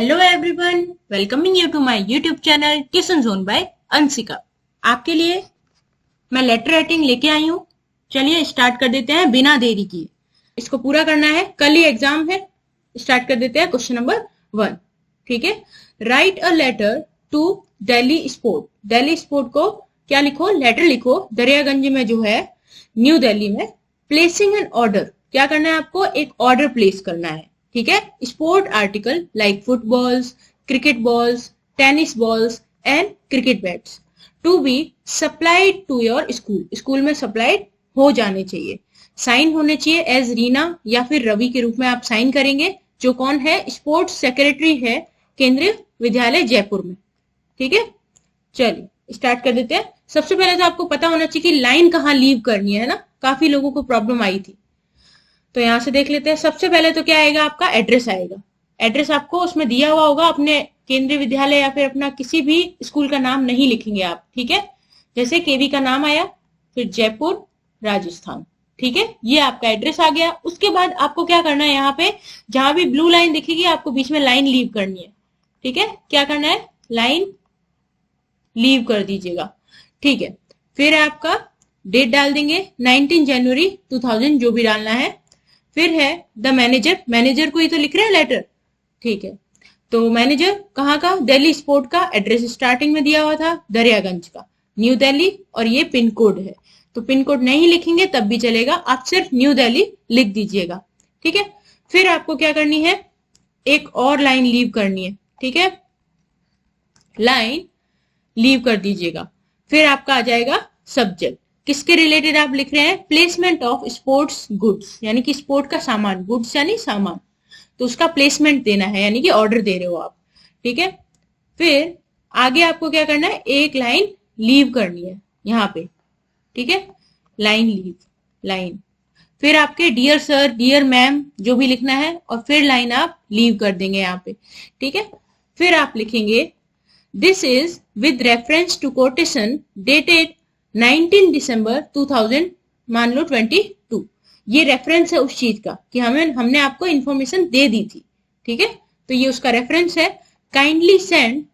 Hello everyone, welcoming you to my YouTube channel tuition zone by Anshika. आपके लिए मैं letter writing लेके आई हूँ। चलिए स्टार्ट कर देते हैं बिना देरी किए। इसको पूरा करना है, कल ही एग्जाम है। स्टार्ट कर देते हैं क्वेश्चन नंबर 1। ठीक है, write a letter to Delhi sport. Delhi sport को क्या लिखो, लेटर लिखो। दरियागंज में जो है, न्यू दिल्ली में। प्लेसिंग एन ऑर्डर, क्या करना है आपको, एक ऑर्डर प्लेस करना है। ठीक है, sport article like footballs, cricket balls, tennis balls and cricket bats to be supplied to your school. School में सप्लाइड हो जाने चाहिए। साइन होने चाहिए एज रीना या फिर रवि के रूप में आप साइन करेंगे, जो कौन है, स्पोर्ट्स सेक्रेटरी है केंद्रीय विद्यालय जयपुर में। ठीक है, चलिए स्टार्ट कर देते हैं। सबसे पहले तो आपको पता होना चाहिए कि लाइन कहाँ लीव करनी है ना, काफी लोगों को प्रॉब्लम आई थी। तो यहां से देख लेते हैं। सबसे पहले तो क्या आएगा, आपका एड्रेस आएगा। एड्रेस आपको उसमें दिया हुआ होगा, अपने केंद्रीय विद्यालय या फिर अपना किसी भी स्कूल का नाम नहीं लिखेंगे आप। ठीक है, जैसे केवी का नाम आया, फिर जयपुर राजस्थान। ठीक है, ये आपका एड्रेस आ गया। उसके बाद आपको क्या करना है, यहाँ पे जहां भी ब्लू लाइन दिखेगी आपको बीच में लाइन लीव करनी है। ठीक है, क्या करना है, लाइन लीव कर दीजिएगा। ठीक है, फिर आपका डेट डाल देंगे 19 जनवरी 2000, जो भी डालना है। फिर है द मैनेजर, मैनेजर को ही तो लिख रहे हैं लेटर। ठीक है, तो मैनेजर कहाँ का, दिल्ली स्पोर्ट का। एड्रेस स्टार्टिंग में दिया हुआ था दरियागंज का, न्यू दिल्ली, और ये पिन कोड है। तो पिन कोड नहीं लिखेंगे तब भी चलेगा, आप सिर्फ न्यू दिल्ली लिख दीजिएगा। ठीक है, फिर आपको क्या करनी है, एक और लाइन लीव करनी है। ठीक है, लाइन लीव कर दीजिएगा। फिर आपका आ जाएगा सब्जेक्ट, किसके रिलेटेड आप लिख रहे हैं, प्लेसमेंट ऑफ स्पोर्ट्स गुड्स, यानी कि स्पोर्ट का सामान, गुड्स यानी सामान, तो उसका प्लेसमेंट देना है, यानी कि ऑर्डर दे रहे हो आप। ठीक है, फिर आगे आपको क्या करना है, एक लाइन लीव करनी है यहाँ पे। ठीक है, लाइन लीव, लाइन। फिर आपके डियर सर, डियर मैम, जो भी लिखना है, और फिर लाइन आप लीव कर देंगे यहाँ पे। ठीक है, फिर आप लिखेंगे this is with reference to quotation dated 19 December 2000, मान लो 22। ये रेफरेंस है उस चीज का कि हमने आपको इंफॉर्मेशन दे दी थी। ठीक है, तो ये उसका रेफरेंस है। Kindly send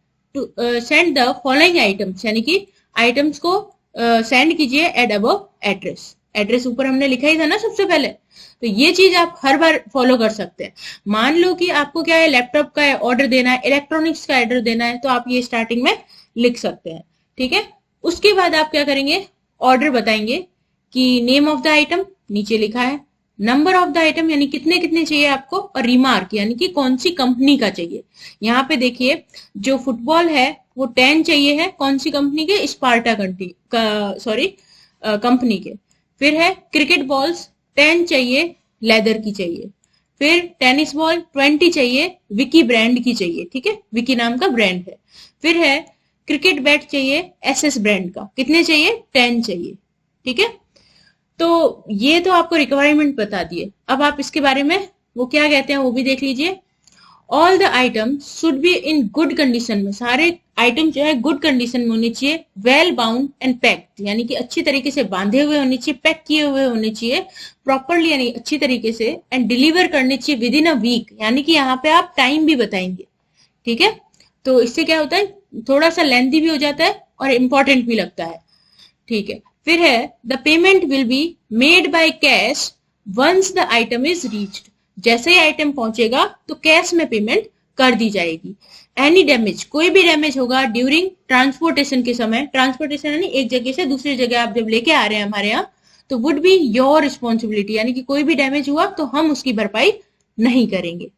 the following items, यानी कि आइटम्स को सेंड कीजिए एट अबव एड्रेस। एड्रेस ऊपर हमने लिखा ही था ना सबसे पहले, तो ये चीज आप हर बार फॉलो कर सकते हैं। मान लो कि आपको क्या है, लैपटॉप का ऑर्डर देना है, इलेक्ट्रॉनिक्स का ऑर्डर देना है, तो आप ये स्टार्टिंग में लिख सकते हैं। ठीक है, उसके बाद आप क्या करेंगे, ऑर्डर बताएंगे कि नेम ऑफ द आइटम नीचे लिखा है, नंबर ऑफ द आइटम यानी कितने कितने चाहिए आपको, और रिमार्क यानी कि कौन सी कंपनी का चाहिए। यहाँ पे देखिए, जो फुटबॉल है वो 10 चाहिए है, कौन सी कंपनी के, स्पार्टा कंपनी के। फिर है क्रिकेट बॉल्स 10 चाहिए, लेदर की चाहिए। फिर टेनिस बॉल 20 चाहिए, विकी ब्रांड की चाहिए। ठीक है, विकी नाम का ब्रांड है। फिर है क्रिकेट बैट चाहिए, एसएस ब्रांड का, कितने चाहिए, 10 चाहिए। ठीक है, तो ये तो आपको रिक्वायरमेंट बता दिए। अब आप इसके बारे में वो क्या कहते हैं वो भी देख लीजिए। All the item should be in good condition में, सारे आइटम जो है गुड कंडीशन में होने चाहिए। वेल बाउंड एंड पैक्ड, यानी कि अच्छी तरीके से बांधे हुए होने चाहिए, पैक किए हुए होने चाहिए प्रॉपरली, यानी अच्छी तरीके से। एंड डिलीवर करने चाहिए विद इन अ वीक, यानी कि यहाँ पे आप टाइम भी बताएंगे। ठीक है, तो इससे क्या होता है, थोड़ा सा लेंथी भी हो जाता है और इंपॉर्टेंट भी लगता है। ठीक है, फिर है the payment will be made by cash once the item is reached, जैसे ही आइटम पहुंचेगा तो कैश में पेमेंट कर दी जाएगी। एनी डैमेज, कोई भी डैमेज होगा ड्यूरिंग ट्रांसपोर्टेशन के समय, ट्रांसपोर्टेशन यानी एक जगह से दूसरी जगह आप जब लेके आ रहे हैं हमारे यहाँ, तो वुड बी योर रिस्पॉन्सिबिलिटी, यानी कि कोई भी डैमेज हुआ तो हम उसकी भरपाई नहीं करेंगे।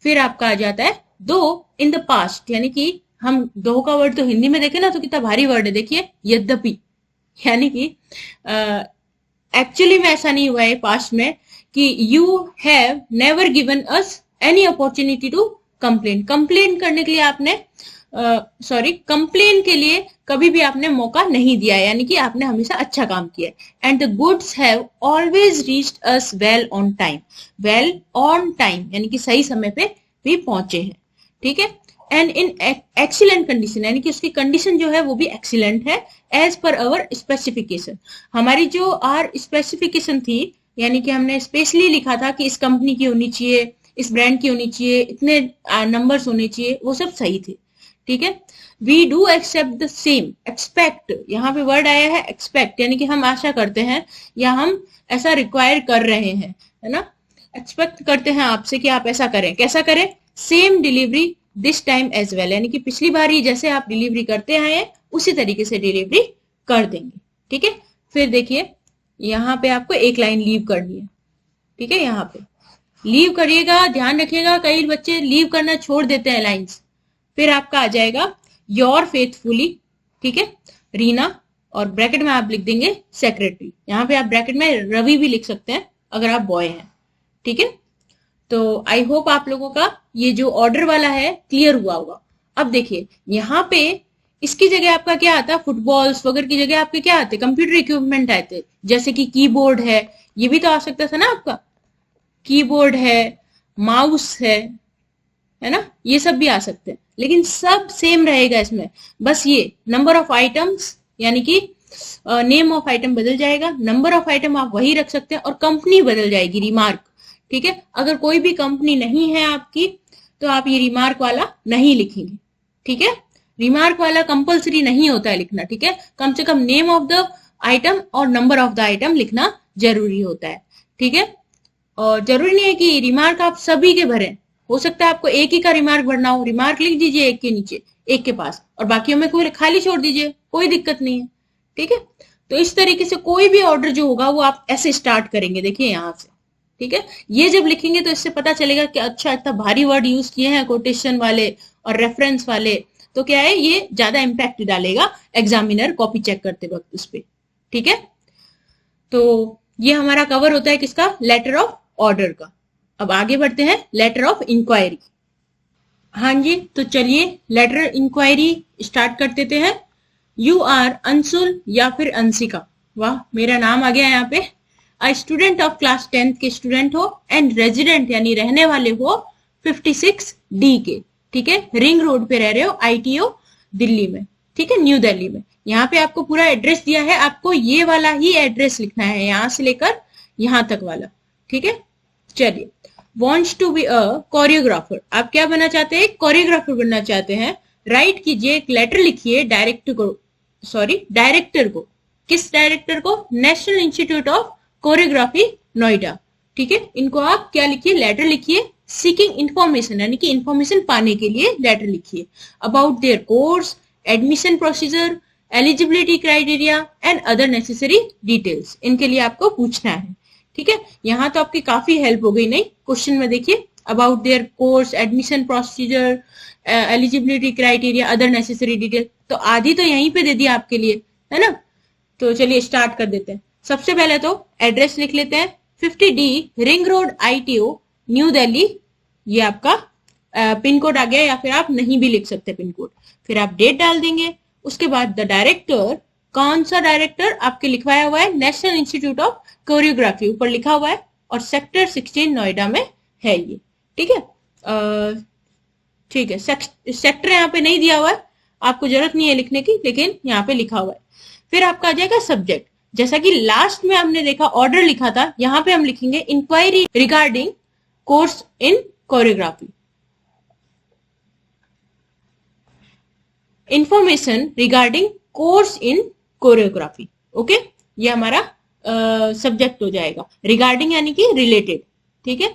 फिर आपका आ जाता है दो इन द पास्ट, यानी कि हम दो का वर्ड तो हिंदी में देखे ना तो कितना भारी वर्ड है, देखिए यद्यपि, यानी कि एक्चुअली में ऐसा नहीं हुआ है पास्ट में कि you have never given us any opportunity to complain, complain करने के लिए आपने कंप्लेन के लिए कभी भी आपने मौका नहीं दिया है, यानी कि आपने हमेशा अच्छा काम किया है। And the goods have always reached us well on time, well on time यानी कि सही समय पे भी पहुंचे हैं। ठीक है, एंड इन एक्सीलेंट कंडीशन, यानी कि उसकी कंडीशन जो है वो भी एक्सीलेंट है। एज पर अवर स्पेसिफिकेशन, हमारी जो आर स्पेसिफिकेशन थी, यानी कि हमने स्पेशली लिखा था कि इस कंपनी की होनी चाहिए, इस ब्रांड की होनी चाहिए, इतने नंबर्स होने चाहिए, वो सब सही थे। ठीक है, we do accept the same, expect, यहाँ पे वर्ड आया है एक्सपेक्ट, यानी कि हम आशा करते हैं या हम ऐसा रिक्वायर कर रहे हैं, है ना, एक्सपेक्ट करते हैं आपसे कि आप ऐसा करें। कैसा करें? Same delivery this time as well, यानी कि पिछली बार ही जैसे आप डिलीवरी करते आए हैं उसी तरीके से डिलीवरी कर देंगे। ठीक है, फिर देखिए यहाँ पे आपको एक लाइन लीव करनी है। ठीक है, यहाँ पे लीव करिएगा, ध्यान रखिएगा, कई बच्चे लीव करना छोड़ देते हैं लाइंस। फिर आपका आ जाएगा योर फेथफुली, ठीक है, रीना, और ब्रैकेट में आप लिख देंगे सेक्रेटरी। यहाँ पे आप ब्रैकेट में रवि भी लिख सकते हैं अगर आप बॉय हैं। ठीक है, तो आई होप आप लोगों का ये जो ऑर्डर वाला है क्लियर हुआ होगा। अब देखिए यहाँ पे इसकी जगह आपका क्या आता है, फुटबॉल्स वगैरह की जगह आपके क्या आते, कंप्यूटर इक्विपमेंट आते, जैसे कि कीबोर्ड है, ये भी तो आ सकता था ना आपका, कीबोर्ड है, माउस है ना, ये सब भी आ सकते हैं, लेकिन सब सेम रहेगा इसमें। बस ये नंबर ऑफ आइटम्स यानी कि नेम ऑफ आइटम बदल जाएगा, नंबर ऑफ आइटम आप वही रख सकते हैं, और कंपनी बदल जाएगी, रिमार्क। ठीक है, अगर कोई भी कंपनी नहीं है आपकी तो आप ये रिमार्क वाला नहीं लिखेंगे। ठीक है, रिमार्क वाला कंपलसरी नहीं होता है लिखना। ठीक है, कम से कम नेम ऑफ द आइटम और नंबर ऑफ द आइटम लिखना जरूरी होता है। ठीक है, और जरूरी नहीं है कि रिमार्क आप सभी के भरें, हो सकता है आपको एक ही का रिमार्क भरना हो, रिमार्क लिख दीजिए एक के नीचे, एक के पास, और बाकियों में कोई खाली छोड़ दीजिए, कोई दिक्कत नहीं है। ठीक है, तो इस तरीके से कोई भी ऑर्डर जो होगा वो आप ऐसे स्टार्ट करेंगे, देखिए यहां से। ठीक है, ये जब लिखेंगे तो इससे पता चलेगा कि अच्छा इतना भारी वर्ड यूज किए हैं कोटेशन वाले और रेफरेंस वाले, तो क्या है ये ज्यादा इंपैक्ट डालेगा एग्जामिनर कॉपी चेक करते वक्त उस पर। ठीक है, तो ये हमारा कवर होता है किसका, लेटर ऑफ ऑर्डर का। अब आगे बढ़ते हैं लेटर ऑफ इंक्वायरी। हाँ जी, तो चलिए लेटर इंक्वायरी स्टार्ट कर देते हैं। यू आर अंशुल या फिर अंशिका, वाह मेरा नाम आ गया यहाँ पे। आ स्टूडेंट ऑफ क्लास 10th के स्टूडेंट हो एंड रेजिडेंट यानी रहने वाले हो 56D के। ठीक है, रिंग रोड पे रह रहे हो, ITO दिल्ली में। ठीक है, न्यू दिल्ली में। यहाँ पे आपको पूरा एड्रेस दिया है, आपको ये वाला ही एड्रेस लिखना है, यहां से लेकर यहां तक वाला। ठीक है, चलिए wants to be a choreographer, आप क्या बनना चाहते हैं, कोरियोग्राफर बनना चाहते हैं। राइट कीजिए, एक लेटर लिखिए डायरेक्टर को। किस डायरेक्टर को, national institute of choreography Noida. ठीक है, इनको आप क्या लिखिए, लेटर लिखिए, सीकिंग इंफॉर्मेशन यानी कि इंफॉर्मेशन पाने के लिए लेटर लिखिए, about their course, admission procedure, eligibility criteria and other necessary details, इनके लिए आपको पूछना है। ठीक है, यहाँ तो आपकी काफी हेल्प हो गई। नहीं, क्वेश्चन में देखिए about their course, admission procedure, eligibility criteria, other necessary detail, तो आधी तो यहीं पे दे दिया आपके लिए, है ना। तो चलिए स्टार्ट कर देते हैं। सबसे पहले तो एड्रेस लिख लेते हैं, 50D ring road ITO new Delhi, ये आपका पिन कोड आ गया, या फिर आप नहीं भी लिख सकते पिन कोड। फिर आप डेट डाल देंगे, उसके बाद द डायरेक्टर, कौन सा डायरेक्टर आपके लिखवाया हुआ है, नेशनल इंस्टीट्यूट ऑफ कोरियोग्राफी ऊपर लिखा हुआ है, और सेक्टर 16 नोएडा में है ये। ठीक है, ठीक है, सेक्टर यहाँ पे नहीं दिया हुआ है, आपको जरूरत नहीं है लिखने की, लेकिन यहाँ पे लिखा हुआ है। फिर आपका आ जाएगा सब्जेक्ट, जैसा कि लास्ट में हमने देखा ऑर्डर लिखा था, यहाँ पे हम लिखेंगे inquiry regarding course in choreography, information regarding course in choreography. Okay, ये हमारा सब्जेक्ट हो जाएगा। रिगार्डिंग यानी कि रिलेटेड। ठीक है,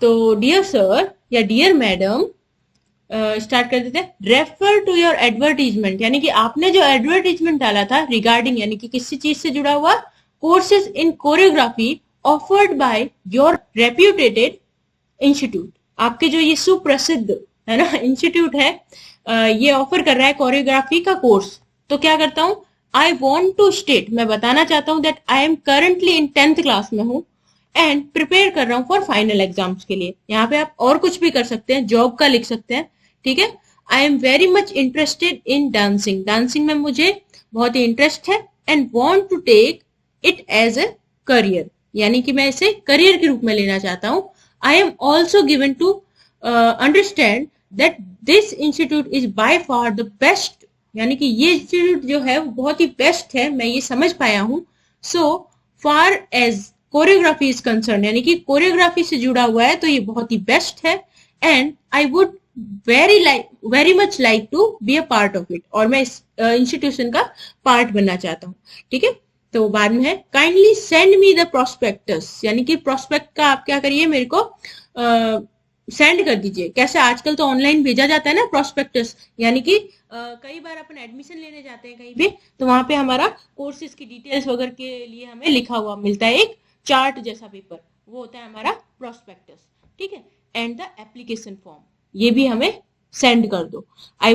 तो डियर सर या डियर मैडम, स्टार्ट कर देते हैं। रेफर टू योर एडवर्टीजमेंट, यानी कि आपने जो एडवर्टीजमेंट डाला था रिगार्डिंग यानी कि किसी चीज से जुड़ा हुआ, courses in choreography offered by your reputed institute, आपके जो ये सुप्रसिद्ध है ना इंस्टीट्यूट है, ये ऑफर कर रहा है कोरियोग्राफी का कोर्स। तो क्या करता हूं, आई वॉन्ट टू स्टेट, मैं बताना चाहता हूं that I am currently in 10th class में हूं एंड प्रिपेयर कर रहा हूं फॉर फाइनल एग्जाम्स के लिए। यहाँ पे आप और कुछ भी कर सकते हैं, जॉब का लिख सकते हैं। ठीक है, I am very much interested in dancing, dancing में मुझे बहुत ही इंटरेस्ट है, and want to take it as a career, यानी कि मैं इसे करियर के रूप में लेना चाहता हूं। I am also given to understand that this institute is by far the best, यानी कि ये इंस्टीट्यूट जो है वो बहुत ही बेस्ट है, मैं ये समझ पाया हूं। So far as choreography is concerned, यानी कि कोरियोग्राफी से जुड़ा हुआ है तो ये बहुत ही बेस्ट है। And I would very much like to be a part of it, और मैं इस इंस्टीट्यूशन का पार्ट बनना चाहता हूँ। ठीक है, तो बाद में है kindly send me the prospectus, यानी कि प्रोस्पेक्ट का आप क्या करिए, मेरे को सेंड कर दीजिए। कैसे, आजकल तो ऑनलाइन भेजा जाता है ना प्रोस्पेक्टस, यानी कि कई बार अपन एडमिशन लेने जाते हैं कहीं भी, तो वहां पे हमारा कोर्सेज की डिटेल्स वगैरह के लिए हमें लिखा हुआ मिलता है एक चार्ट जैसा पेपर, वो होता है हमारा प्रोस्पेक्टस। ठीक है, एंड द एप्लीकेशन फॉर्म, ये भी हमें सेंड कर दो। I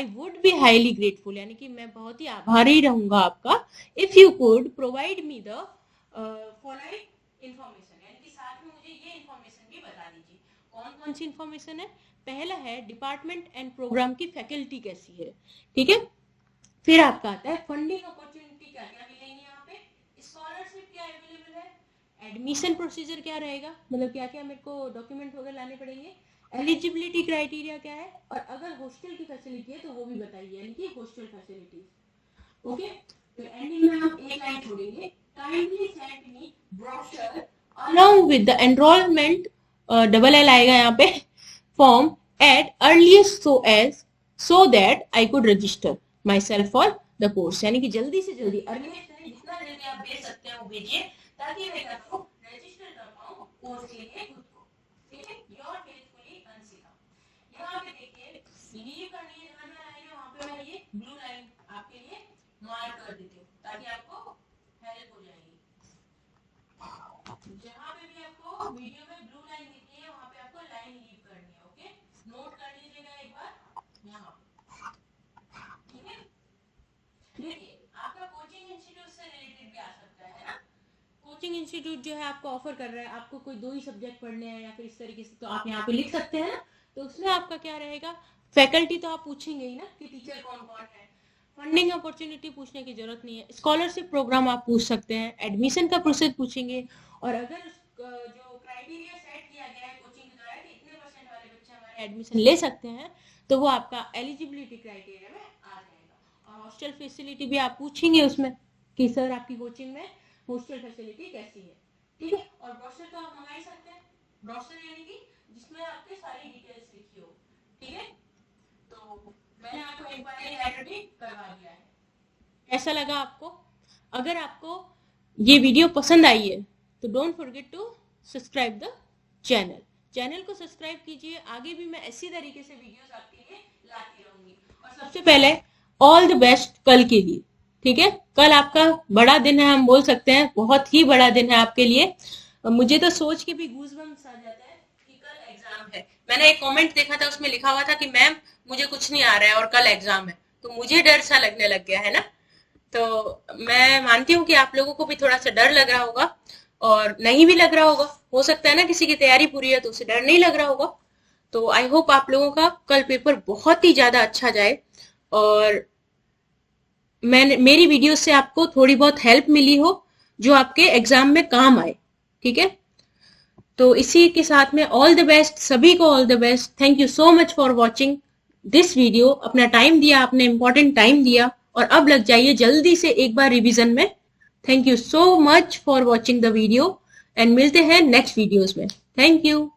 would be highly grateful, यानी कि मैं बहुत ही आभारी रहूंगा आपका, if you could provide me the following information, यानी कि साथ में मुझे ये इंफॉर्मेशन भी बता दीजिए। कौन कौन सी इंफॉर्मेशन है? पहला है डिपार्टमेंट एंड प्रोग्राम की फैकल्टी कैसी है। ठीक है, फिर आपका आता है फंडिंग अपॉर्चुनिटी क्या क्या मिलेंगी यहाँ पे, स्कॉलरशिप क्या अवेलेबल है, एडमिशन प्रोसीजर क्या रहेगा, मतलब क्या क्या मेरे को डॉक्यूमेंट वगैरह लाने पड़ेंगे, एलिजिबिलिटी क्राइटेरिया क्या है, और अगर हॉस्टल की फैसिलिटी है तो वो भी बताइए, यानी कि हॉस्टल फैसिलिटीज। ओके, तो एंडिंग में हम एक लाइन छोड़ेंगे, kindly send me brochure along with the enrollment, double L आएगा यहाँ पे, form at earliest so that I could register myself for the course, यानी कि जल्दी से जल्दी, अर्लीस्ट यानी जितना जल्दी आप भेज सकते हैं वो भेजिए, ताकि मैं क्या करूं, रजिस्टर कर पाऊं कोर्स के लिए खुद को। ठीक है, योर फेथफुली अंशिका। यहाँ पे देखिए लीव करनी है, जहां जहां लाइन है वहां पे मैं ये ब्लू लाइन आपके लिए मार्क कर देती हूँ, ताकि आपको हेल्प हो जाएगी। जहां पे भी आपको वीडियो में ब्लू लाइन दिखती है वहां पे आपको लाइन लीव करनी है। ओके, नोट कर लीजिएगा एक बार यहाँ। ठीक है, देखिए आपका कोचिंग इंस्टीट्यूट से रिलेटेड भी आ सकता है ना, कोचिंग इंस्टीट्यूट जो है आपको ऑफर कर रहा है, आपको कोई 2 ही सब्जेक्ट पढ़ने हैं या फिर इस तरीके से, तो आप यहाँ पे लिख सकते हैं ना। तो उसमें आपका क्या रहेगा, फैकल्टी तो आप पूछेंगे ही ना कि टीचर कौन कौन है, फंडिंग अपॉर्चुनिटी पूछने की जरूरत नहीं है, स्कॉलरशिप प्रोग्राम आप पूछ सकते हैं, एडमिशन का प्रोसेस पूछेंगे, और अगर जो क्राइटेरिया सेट किया गया है कोचिंग के द्वारा कि इतने % वाले बच्चे हमारे एडमिशन ले सकते हैं, तो वो आपका एलिजिबिलिटी क्राइटेरिया में आ जाएगा। और हॉस्टल फैसिलिटी भी आप पूछेंगे उसमें कि सर आपकी कोचिंग में हॉस्टल फैसिलिटी कैसी है। ठीक है, और ब्रोशर तो आप मंगा ही सकते हैं, ब्रोशर यानी कि जिसमें आपके सारी डिटेल्स लिखी हो। ठीक है, तो मैंने आपको एक बार लेटर भी करवा दिया है। कैसा लगा आपको? अगर आपको ये वीडियो पसंद आई है तो don't forget to subscribe the channel को सब्सक्राइब कीजिए, आगे भी मैं इसी तरीके से वीडियोस आपके लिए लाती रहूंगी। और सबसे पहले ऑल द बेस्ट कल के लिए। ठीक है, कल आपका बड़ा दिन है, हम बोल सकते हैं बहुत ही बड़ा दिन है आपके लिए। मुझे तो सोच के भी गूज़बम्स आ जाता है कि कल एग्जाम है। मैंने एक कमेंट देखा था, उसमें लिखा हुआ था कि मैम मुझे कुछ नहीं आ रहा है और कल एग्जाम है, तो मुझे डर सा लगने लग गया है ना। तो मैं मानती हूँ कि आप लोगों को भी थोड़ा सा डर लग रहा होगा, और नहीं भी लग रहा होगा, हो सकता है ना किसी की तैयारी पूरी है तो उसे डर नहीं लग रहा होगा। तो आई होप आप लोगों का कल पेपर बहुत ही ज्यादा अच्छा जाए, और मेरी वीडियो से आपको थोड़ी बहुत हेल्प मिली हो जो आपके एग्जाम में काम आए। ठीक है, तो इसी के साथ में ऑल द बेस्ट, सभी को all the best. Thank you so much for watching this video. अपना टाइम दिया आपने, इंपॉर्टेंट टाइम दिया, और अब लग जाइए जल्दी से एक बार रिवीजन में। Thank you so much for watching the video, and मिलते हैं नेक्स्ट वीडियोस में। Thank you.